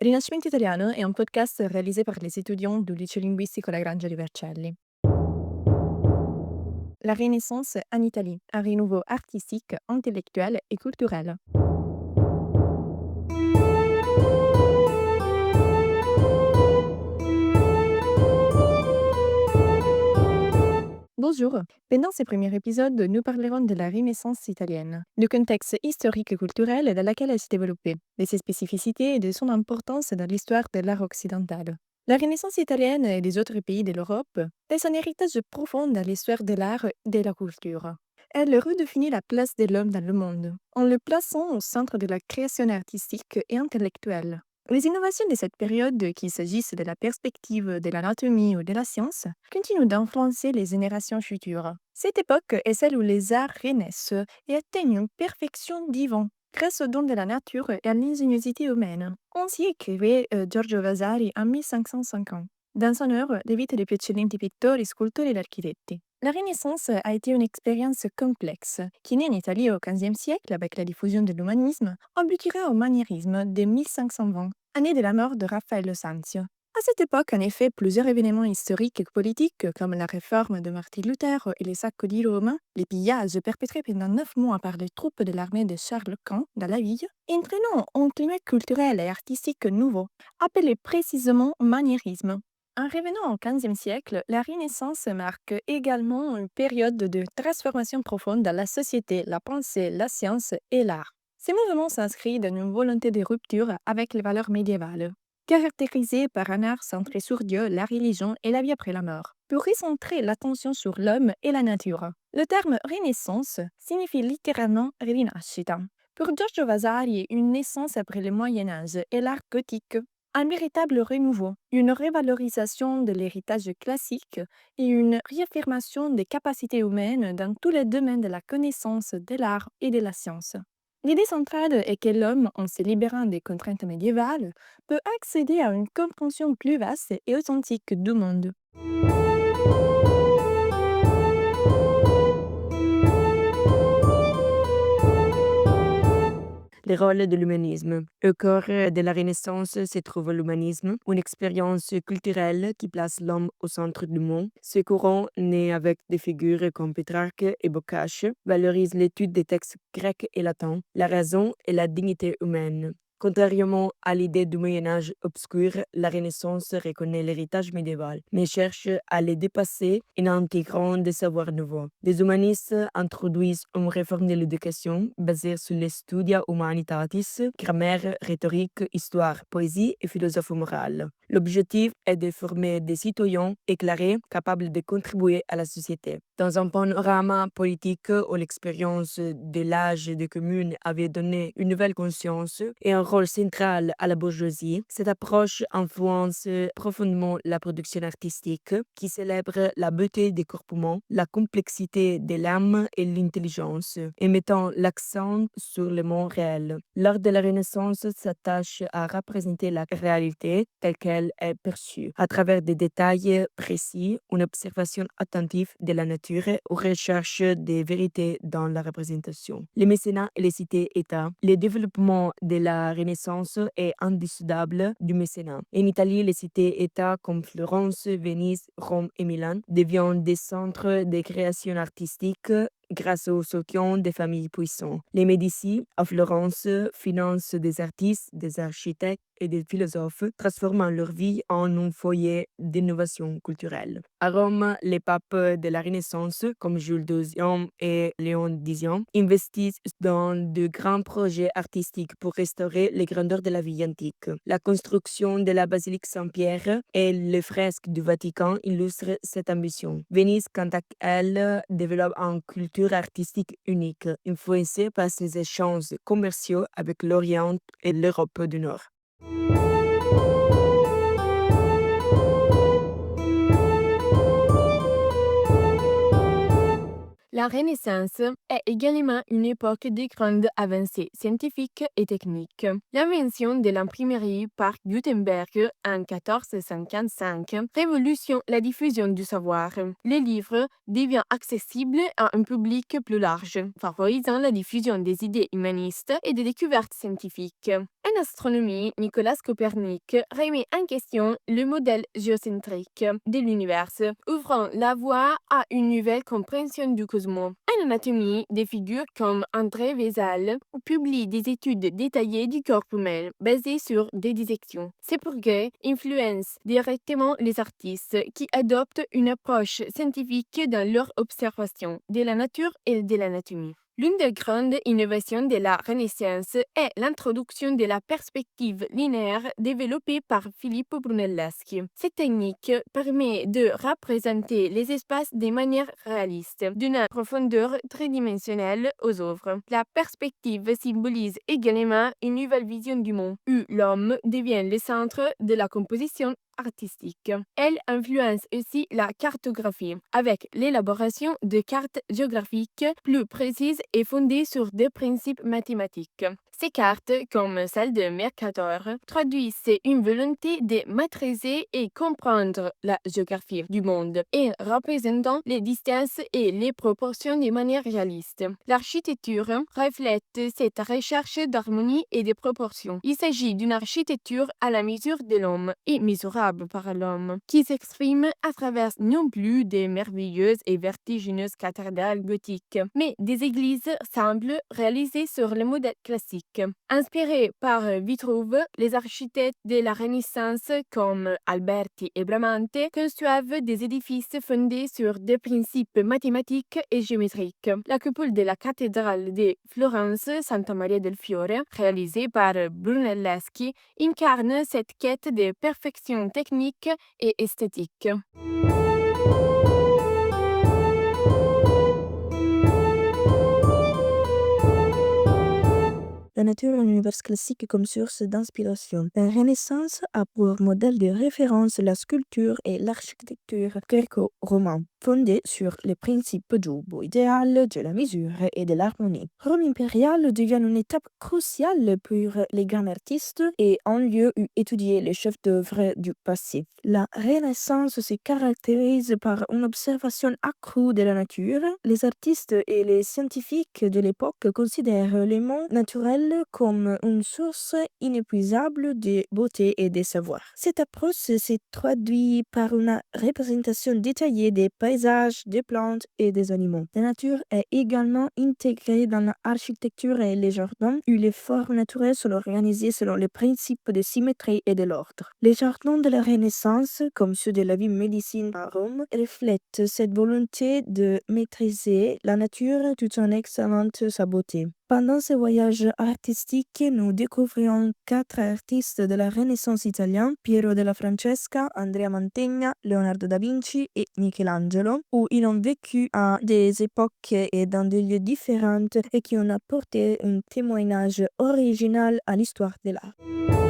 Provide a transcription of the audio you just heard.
Rinascimento Italiano è un podcast réalisé par les étudiants du liceo linguistico La Grangia di Vercelli. La Renaissance en Italie, un renouveau artistique, intellectuel et culturel. Bonjour, pendant ce premier épisode, nous parlerons de la Renaissance italienne, du contexte historique et culturel dans lequel elle s'est développée, de ses spécificités et de son importance dans l'histoire de l'art occidental. La Renaissance italienne et des autres pays de l'Europe laisse un héritage profond dans l'histoire de l'art et de la culture. Elle redéfinit la place de l'homme dans le monde, en le plaçant au centre de la création artistique et intellectuelle. Les innovations de cette période, qu'il s'agisse de la perspective, de l'anatomie ou de la science, continuent d'influencer les générations futures. Cette époque est celle où les arts renaissent et atteignent une perfection divine, grâce au don de la nature et à l'ingéniosité humaine. Ainsi écrivait Giorgio Vasari en 1550, dans son œuvre Le vite dei precedenti pittori, scultori ed architetti. La Renaissance a été une expérience complexe, qui naît en Italie au XVe siècle avec la diffusion de l'humanisme, aboutira au maniérisme de 1520, année de la mort de Raffaello Sanzio. À cette époque, en effet, plusieurs événements historiques et politiques, comme la réforme de Martin Luther et les sacs de Rome, les pillages perpétrés pendant 9 mois par les troupes de l'armée de Charles Quint dans la ville, entraînant un climat culturel et artistique nouveau, appelé précisément maniérisme. En revenant au XVe siècle, la Renaissance marque également une période de transformation profonde dans la société, la pensée, la science et l'art. Ces mouvements s'inscrivent dans une volonté de rupture avec les valeurs médiévales, caractérisées par un art centré sur Dieu, la religion et la vie après la mort, pour recentrer l'attention sur l'homme et la nature. Le terme Renaissance signifie littéralement rinascita. Pour Giorgio Vasari, une naissance après le Moyen Âge et l'art gothique, un véritable renouveau, une revalorisation de l'héritage classique et une réaffirmation des capacités humaines dans tous les domaines de la connaissance, de l'art et de la science. L'idée centrale est que l'homme, en se libérant des contraintes médiévales, peut accéder à une compréhension plus vaste et authentique du monde. Les rôles de l'humanisme. Au cœur de la Renaissance se trouve l'humanisme, une expérience culturelle qui place l'homme au centre du monde. Ce courant, né avec des figures comme Pétrarque et Boccace, valorise l'étude des textes grecs et latins, la raison et la dignité humaine. Contrairement à l'idée du Moyen Âge obscur, la Renaissance reconnaît l'héritage médiéval, mais cherche à le dépasser en intégrant des savoirs nouveaux. Les humanistes introduisent une réforme de l'éducation basée sur les studia humanitatis, grammaire, rhétorique, histoire, poésie et philosophie morale. L'objectif est de former des citoyens éclairés capables de contribuer à la société. Dans un panorama politique où l'expérience de l'âge de commune avait donné une nouvelle conscience et un rôle central à la bourgeoisie, cette approche influence profondément la production artistique qui célèbre la beauté des corps humains, la complexité de l'âme et l'intelligence, et mettant l'accent sur le monde réel. L'art de la Renaissance s'attache à représenter la réalité telle qu'elle est perçue, à travers des détails précis, une observation attentive de la nature ou recherche des vérités dans la représentation. Les mécénats et les cités-États. Le développement de la Renaissance est indissociable du mécénat. En Italie, les cités-États comme Florence, Venise, Rome et Milan deviennent des centres de création artistique grâce au soutien des familles puissantes. Les Médicis, à Florence, financent des artistes, des architectes et des philosophes, transformant leur vie en un foyer d'innovation culturelle. À Rome, les papes de la Renaissance, comme Jules II et Léon X, investissent dans de grands projets artistiques pour restaurer les grandeurs de la vie antique. La construction de la basilique Saint-Pierre et les fresques du Vatican illustrent cette ambition. Venise, quant à elle, développe une culture artistique unique, influencée par ses échanges commerciaux avec l'Orient et l'Europe du Nord. La Renaissance est également une époque de grandes avancées scientifiques et techniques. L'invention de l'imprimerie par Gutenberg en 1455 révolutionne la diffusion du savoir. Le livre devient accessible à un public plus large, favorisant la diffusion des idées humanistes et des découvertes scientifiques. En astronomie, Nicolas Copernic remet en question le modèle géocentrique de l'univers, ouvrant la voie à une nouvelle compréhension du cosmos. En anatomie, des figures comme André Vézal publient des études détaillées du corps humain basées sur des dissections. Ces progrès influencent directement les artistes qui adoptent une approche scientifique dans leur observation de la nature et de l'anatomie. L'une des grandes innovations de la Renaissance est l'introduction de la perspective linéaire développée par Filippo Brunelleschi. Cette technique permet de représenter les espaces de manière réaliste, d'une profondeur tridimensionnelle aux œuvres. La perspective symbolise également une nouvelle vision du monde, où l'homme devient le centre de la composition artistique. Elle influence aussi la cartographie, avec l'élaboration de cartes géographiques plus précises et fondées sur des principes mathématiques. Ces cartes, comme celle de Mercator, traduisent une volonté de maîtriser et comprendre la géographie du monde et représentant les distances et les proportions de manière réaliste. L'architecture reflète cette recherche d'harmonie et de proportions. Il s'agit d'une architecture à la mesure de l'homme et mesurable par l'homme, qui s'exprime à travers non plus des merveilleuses et vertigineuses cathédrales gothiques, mais des églises simples réalisées sur le modèle classique. Inspirés par Vitruve, les architectes de la Renaissance comme Alberti et Bramante construisent des édifices fondés sur des principes mathématiques et géométriques. La coupole de la cathédrale de Florence, Santa Maria del Fiore, réalisée par Brunelleschi, incarne cette quête de perfection technique et esthétique. La nature est un univers classique comme source d'inspiration. La Renaissance a pour modèle de référence la sculpture et l'architecture gréco-romaine, fondée sur les principes du beau idéal, de la mesure et de l'harmonie. Rome impériale devient une étape cruciale pour les grands artistes et un lieu où étudier les chefs-d'œuvre du passé. La Renaissance se caractérise par une observation accrue de la nature. Les artistes et les scientifiques de l'époque considèrent le monde naturel comme une source inépuisable de beauté et de savoir. Cette approche se traduit par une représentation détaillée des paysages, des plantes et des animaux. La nature est également intégrée dans l'architecture et les jardins, où les formes naturelles sont organisées selon les principes de symétrie et de l'ordre. Les jardins de la Renaissance, comme ceux de la ville médecine à Rome, reflètent cette volonté de maîtriser la nature tout en excellant sa beauté. Pendant ce voyage artistique, nous découvrions 4 artistes de la Renaissance italienne, Piero della Francesca, Andrea Mantegna, Leonardo da Vinci et Michelangelo, où ils ont vécu à des époques et dans des lieux différents et qui ont apporté un témoignage original à l'histoire de l'art.